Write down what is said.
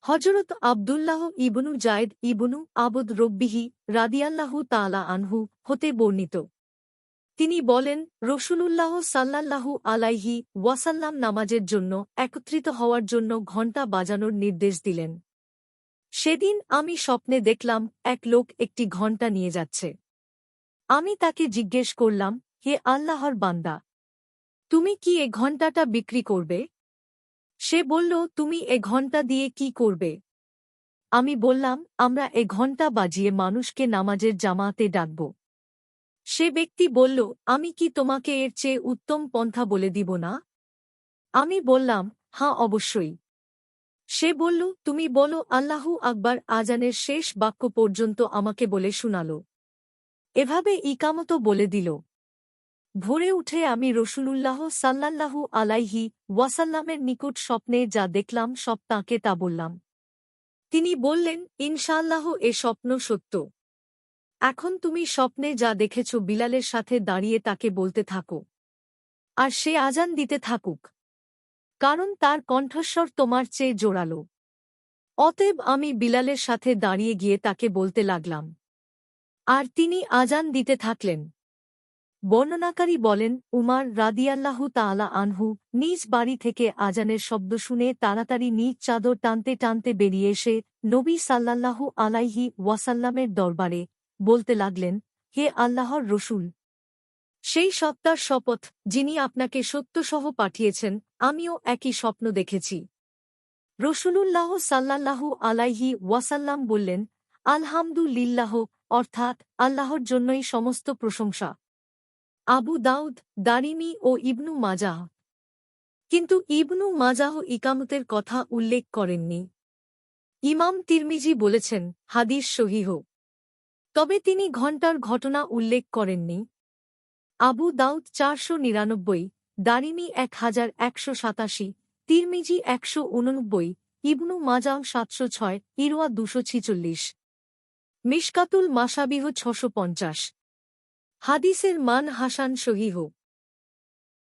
হযরত আব্দুল্লাহ ইবনু যায়েদ ইবনু আবদ রব্বিহি রাদিয়াল্লাহু তাআলা আনহু হতে বর্ণিত। তিনি বলেন, রাসূলুল্লাহ সাল্লাল্লাহু আলাইহি ওয়াসাল্লাম নামাজের জন্য একত্রিত হওয়ার জন্য ঘণ্টা বাজানোর নির্দেশ দিলেন। সেদিন আমি স্বপ্নে দেখলাম এক লোক একটি ঘণ্টা নিয়ে যাচ্ছে। আমি তাকে জিজ্ঞেস করলাম, হে আল্লাহর বান্দা, তুমি কি এ ঘণ্টাটা বিক্রি করবে? সে বলল, তুমি এ ঘণ্টা দিয়ে কি করবে? আমি বললাম, আমরা এ ঘণ্টা বাজিয়ে মানুষকে নামাজের জামাতে ডাকব। সে ব্যক্তি বলল, আমি কি তোমাকে এর চেয়ে উত্তম পন্থা বলে দিব না? আমি বললাম, হ্যাঁ অবশ্যই। সে বলল, তুমি বলো আল্লাহু আকবার আজানের শেষ বাক্য পর্যন্ত আমাকে বলে শুনাল। এভাবে ইকামতও বলে দিল। ভোরে উঠে আমি রাসূলুল্লাহ সাল্লাল্লাহু আলাইহি ওয়াসাল্লামের নিকট স্বপ্নে যা দেখলাম সব তাঁকে তা বললাম। তিনি বললেন, ইনশাআল্লাহ এ স্বপ্ন সত্য। এখন তুমি স্বপ্নে যা দেখেছ বিলালের সাথে দাঁড়িয়ে তাকে বলতে থাকো, আর সে আজান দিতে থাকুক, কারণ তার কণ্ঠস্বর তোমার চেয়ে জোরালো। অতএব আমি বিলালের সাথে দাঁড়িয়ে গিয়ে তাকে বলতে লাগলাম, আর তিনি আজান দিতে থাকলেন। বর্ণনাকারী বলেন, উমার রাদিয়াল্লাহু তাআলা আনহু নিজ বাড়ি থেকে আজানের শব্দ শুনে তাড়াতাড়ি নিজ চাদর টানতে টানতে বেরিয়ে এসে নবী সাল্লাল্লাহু আলাইহি ওয়াসাল্লামের দরবারে বলতে লাগলেন, হে আল্লাহর রসূল, সেই সত্তার শপথ যিনি আপনাকে সত্যসহ পাঠিয়েছেন, আমিও একই স্বপ্ন দেখেছি। রাসূলুল্লাহ সাল্লাল্লাহু আলাইহি ওয়াসাল্লাম বললেন, আলহামদুলিল্লাহ, অর্থাৎ আল্লাহর জন্যই সমস্ত প্রশংসা। আবু দাউদ, দারিমি ও ইবনু মাজাহ। কিন্তু ইবনু মাজাহ ইকামতের কথা উল্লেখ করেননি। ইমাম তিরমিজি বলেছেন, হাদিস সহিহ। তবে তিনি ঘণ্টার ঘটনা উল্লেখ করেননি। আবু দাউদ ৪৯৯, দারিমি ১১৮৭, তিরমিজি ১৮৯, ইবনু মাজাহ ৭০৬, ইরওয়া ২৪৬, মিশকাতুল মাসাবিহ ৬৫০। হাদিসের মান হাসান সহিহ।